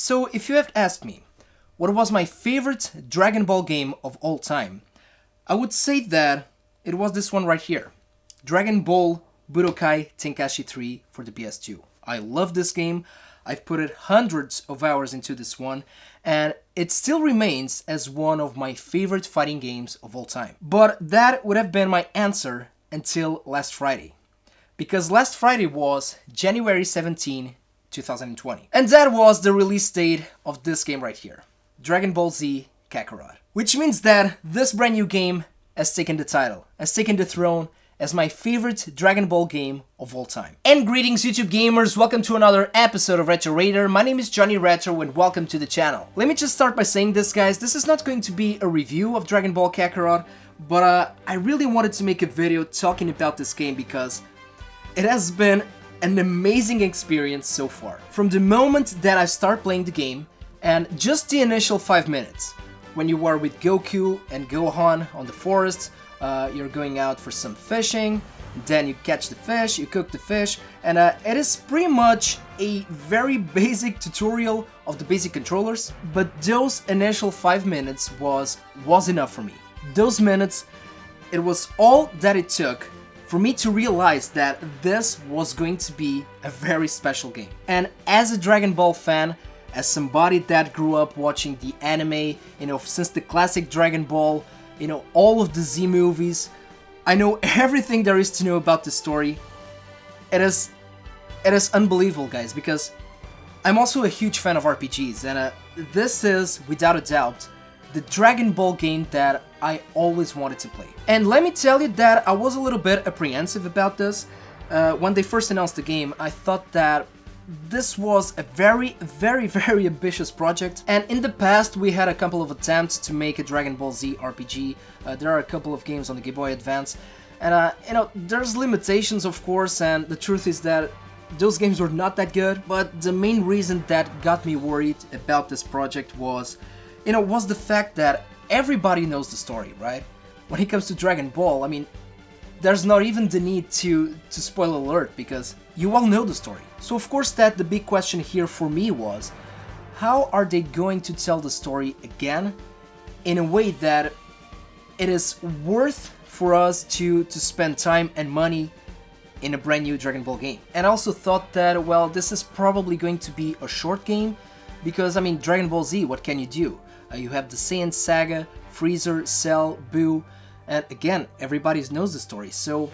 So if you have asked me, what was my favorite Dragon Ball game of all time? I would say that it was this one right here. Dragon Ball Budokai Tenkaichi 3 for the PS2. I love this game. I've put it hundreds of hours into this one, and it still remains as one of my favorite fighting games of all time. But that would have been my answer until last Friday. Because last Friday was January 17, 2020. And that was the release date of this game right here. Dragon Ball Z Kakarot. Which means that this brand new game has taken the title, has taken the throne as my favorite Dragon Ball game of all time. And greetings YouTube gamers, welcome to another episode of Retro Raider. My name is Johnny Retro and welcome to the channel. Let me just start by saying this, guys, this is not going to be a review of Dragon Ball Kakarot, but I really wanted to make a video talking about this game because it has been an amazing experience so far. From the moment that I start playing the game, and just the initial 5 minutes, when you are with Goku and Gohan on the forest, you're going out for some fishing, then you catch the fish, you cook the fish, and it is pretty much a very basic tutorial of the basic controllers, but those initial 5 minutes was enough for me. Those minutes, it was all that it took for me to realize that this was going to be a very special game. And as a Dragon Ball fan, as somebody that grew up watching the anime, since the classic Dragon Ball, all of the Z movies, I know everything there is to know about the story. It is unbelievable, guys, because I'm also a huge fan of RPGs, and this is, without a doubt, the Dragon Ball game that I always wanted to play. And let me tell you that I was a little bit apprehensive about this. When they first announced the game, I thought that this was a very ambitious project, and in the past we had a couple of attempts to make a Dragon Ball Z RPG. There are a couple of games on the Game Boy Advance, and there's limitations, of course, and the truth is that those games were not that good. But the main reason that got me worried about this project was the fact that everybody knows the story, right? When it comes to Dragon Ball, I mean, there's not even the need to spoil alert, because you all know the story. So of course that the big question here for me was, how are they going to tell the story again in a way that it is worth for us to spend time and money in a brand new Dragon Ball game? And I also thought that, well, this is probably going to be a short game, because I mean, Dragon Ball Z, what can you do? You have the Saiyan Saga, Freezer, Cell, Buu, and again, everybody knows the story, so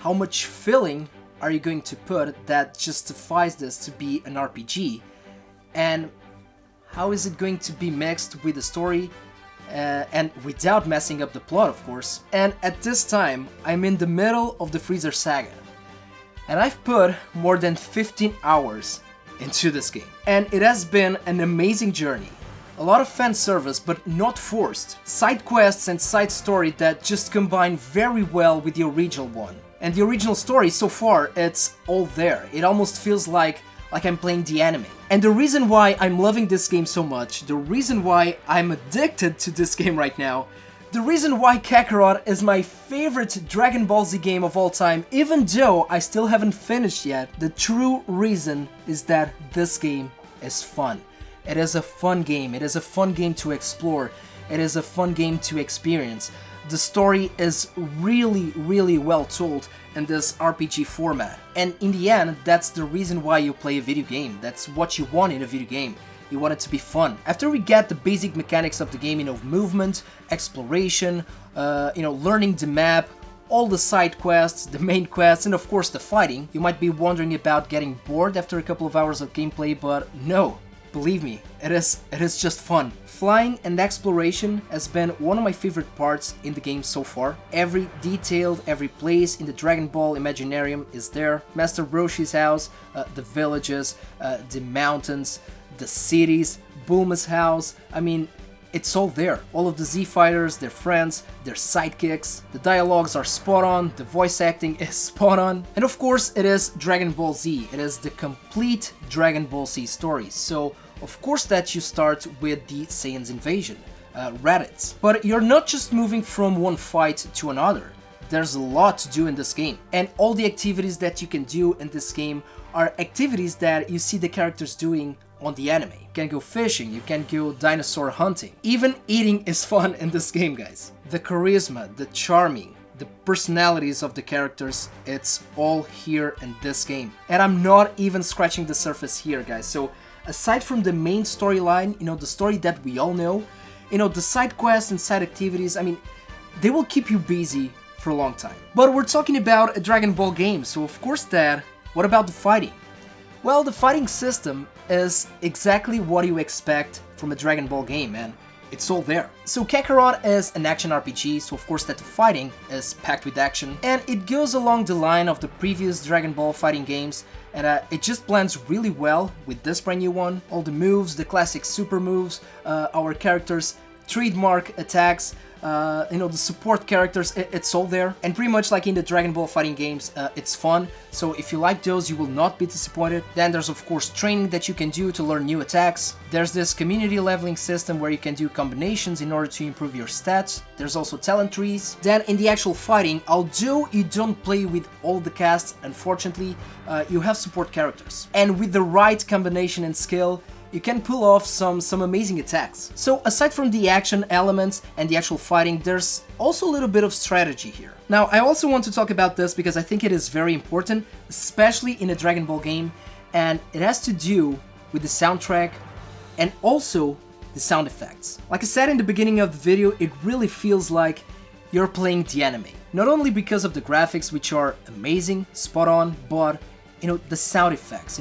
how much filling are you going to put that justifies this to be an RPG? And how is it going to be mixed with the story and without messing up the plot, of course? And at this time, I'm in the middle of the Freezer Saga, and I've put more than 15 hours into this game. And it has been an amazing journey. A lot of fan service, but not forced. Side quests and side story that just combine very well with the original one. And the original story, so far, it's all there. It almost feels like I'm playing the anime. And the reason why I'm loving this game so much, the reason why I'm addicted to this game right now, the reason why Kakarot is my favorite Dragon Ball Z game of all time, even though I still haven't finished yet, the true reason is that this game is fun. It is a fun game. It is a fun game to explore. It is a fun game to experience. The story is really well told in this RPG format. And in the end, that's the reason why you play a video game. That's what you want in a video game. You want it to be fun. After we get the basic mechanics of the game, movement, exploration, learning the map, all the side quests, the main quests, and of course the fighting, you might be wondering about getting bored after a couple of hours of gameplay, but no. Believe me, it is just fun. Flying and exploration has been one of my favorite parts in the game so far. Every detailed, every place in the Dragon Ball Imaginarium is there. Master Roshi's house, the villages, the mountains, the cities, Bulma's house. I mean, it's all there. All of the Z fighters, their friends, their sidekicks. The dialogues are spot on, the voice acting is spot on. And of course it is Dragon Ball Z. It is the complete Dragon Ball Z story. So of course that you start with the Saiyan's invasion, Raditz. But you're not just moving from one fight to another. There's a lot to do in this game. And all the activities that you can do in this game are activities that you see the characters doing on the anime. You can go fishing, you can go dinosaur hunting. Even eating is fun in this game, guys. The charisma, the charming, the personalities of the characters, it's all here in this game. And I'm not even scratching the surface here, guys. So aside from the main storyline, the story that we all know, the side quests and side activities, I mean, they will keep you busy for a long time. But we're talking about a Dragon Ball game, so of course what about the fighting? Well, the fighting system is exactly what you expect from a Dragon Ball game, and it's all there. So Kakarot is an action RPG, so of course that the fighting is packed with action, and it goes along the line of the previous Dragon Ball fighting games, and it just blends really well with this brand new one. All the moves, the classic super moves, our characters' trademark attacks, the support characters, it's all there. And pretty much like in the Dragon Ball fighting games, it's fun, so if you like those, you will not be disappointed. Then there's of course training that you can do to learn new attacks. There's this community leveling system where you can do combinations in order to improve your stats. There's also talent trees. Then in the actual fighting, although you don't play with all the cast, unfortunately, you have support characters. And with the right combination and skill, you can pull off some amazing attacks. So aside from the action elements and the actual fighting, there's also a little bit of strategy here. Now, I also want to talk about this because I think it is very important, especially in a Dragon Ball game, and it has to do with the soundtrack and also the sound effects. Like I said in the beginning of the video, it really feels like you're playing the anime. Not only because of the graphics, which are amazing, spot on, but, the sound effects,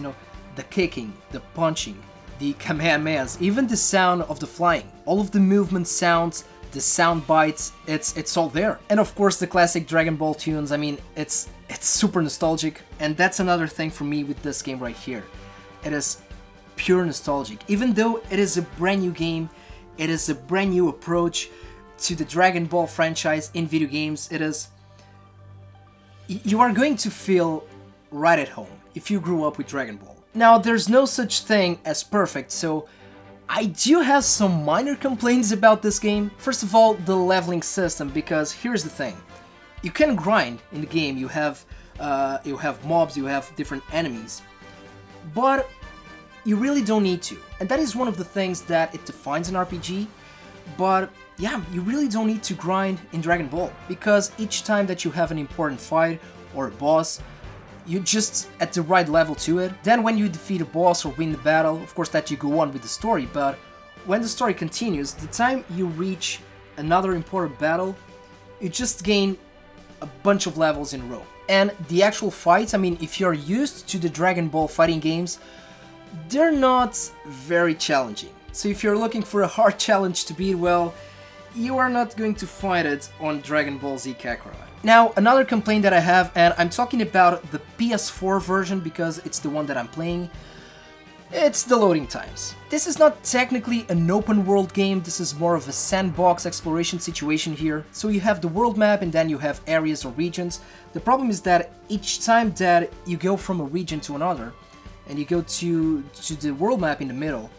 the kicking, the punching, the Kamehamehas, even the sound of the flying, all of the movement sounds, the sound bites, it's all there. And of course the classic Dragon Ball tunes, I mean, it's super nostalgic, and that's another thing for me with this game right here. It is pure nostalgic. Even though it is a brand new game, it is a brand new approach to the Dragon Ball franchise in video games, you are going to feel right at home if you grew up with Dragon Ball. Now, there's no such thing as perfect, so I do have some minor complaints about this game. First of all, the leveling system, because here's the thing. You can grind in the game, you have mobs, you have different enemies, but you really don't need to. And that is one of the things that it defines an RPG, but yeah, you really don't need to grind in Dragon Ball, because each time that you have an important fight or a boss, you're just at the right level to it. Then when you defeat a boss or win the battle, of course that you go on with the story, but when the story continues, the time you reach another important battle, you just gain a bunch of levels in a row. And the actual fights, I mean, if you're used to the Dragon Ball fighting games, they're not very challenging. So if you're looking for a hard challenge to beat, well, you are not going to find it on Dragon Ball Z Kakarot. Now, another complaint that I have, and I'm talking about the PS4 version because it's the one that I'm playing, it's the loading times. This is not technically an open world game, this is more of a sandbox exploration situation here. So you have the world map and then you have areas or regions. The problem is that each time that you go from a region to another, and you go to the world map in the middle,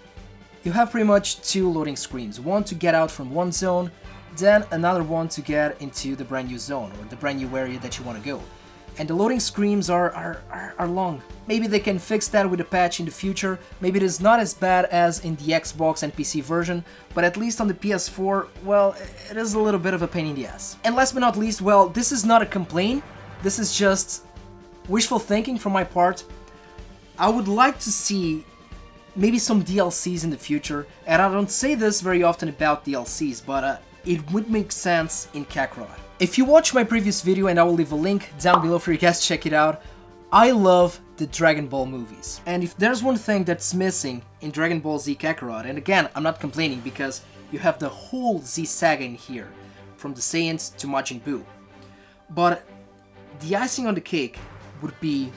you have pretty much two loading screens. One to get out from one zone, then another one to get into the brand new zone or the brand new area that you want to go. And the loading screens are long. Maybe they can fix that with a patch in the future. Maybe it is not as bad as in the Xbox and PC version, but at least on the PS4, well, it is a little bit of a pain in the ass. And last but not least, well, this is not a complaint. This is just wishful thinking from my part. I would like to see maybe some DLCs in the future, and I don't say this very often about DLCs, but it would make sense in Kakarot. If you watch my previous video, and I will leave a link down below for you guys to check it out, I love the Dragon Ball movies. And if there's one thing that's missing in Dragon Ball Z Kakarot, and again, I'm not complaining because you have the whole Z saga in here, from the Saiyans to Majin Buu. But the icing on the cake would be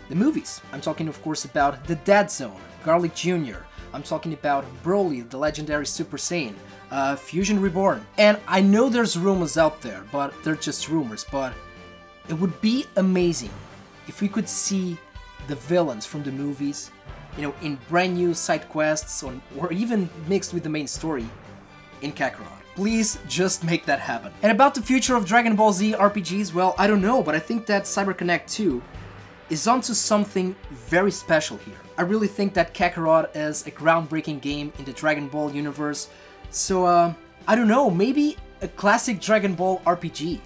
the movies. I'm talking of course about the Dead Zone, Garlic Jr., I'm talking about Broly, the legendary Super Saiyan, Fusion Reborn. And I know there's rumors out there, but they're just rumors, but it would be amazing if we could see the villains from the movies, in brand new side quests or even mixed with the main story in Kakarot. Please just make that happen. And about the future of Dragon Ball Z RPGs, well, I don't know, but I think that CyberConnect 2 is onto something very special here. I really think that Kakarot is a groundbreaking game in the Dragon Ball universe, so I don't know, maybe a classic Dragon Ball RPG.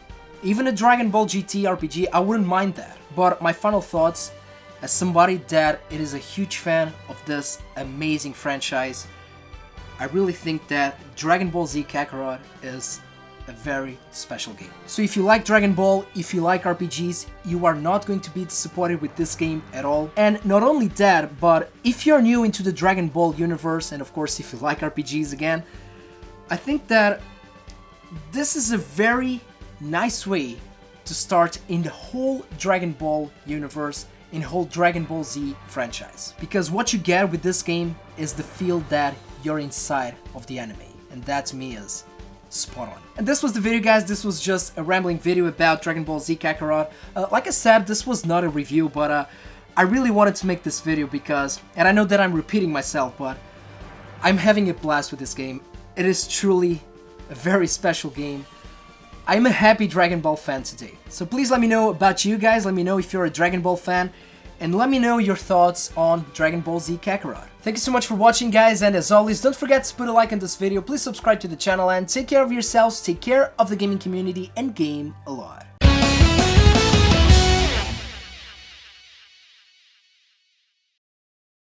Even a Dragon Ball GT RPG, I wouldn't mind that. But my final thoughts, as somebody that it is a huge fan of this amazing franchise, I really think that Dragon Ball Z Kakarot is a very special game. So if you like Dragon Ball, if you like RPGs, you are not going to be disappointed with this game at all. And not only that, but if you're new into the Dragon Ball universe, and of course if you like RPGs again, I think that this is a very nice way to start in the whole Dragon Ball universe, in the whole Dragon Ball Z franchise. Because what you get with this game is the feel that you're inside of the anime, and that to me is spot on. And this was the video, guys. This was just a rambling video about Dragon Ball Z Kakarot. Like I said, this was not a review, but I really wanted to make this video because, and I know that I'm repeating myself, but I'm having a blast with this game. It is truly a very special game. I'm a happy Dragon Ball fan today. So please let me know about you guys, let me know if you're a Dragon Ball fan, and let me know your thoughts on Dragon Ball Z Kakarot. Thank you so much for watching, guys, and as always, don't forget to put a like on this video, please subscribe to the channel, and take care of yourselves, take care of the gaming community, and game a lot.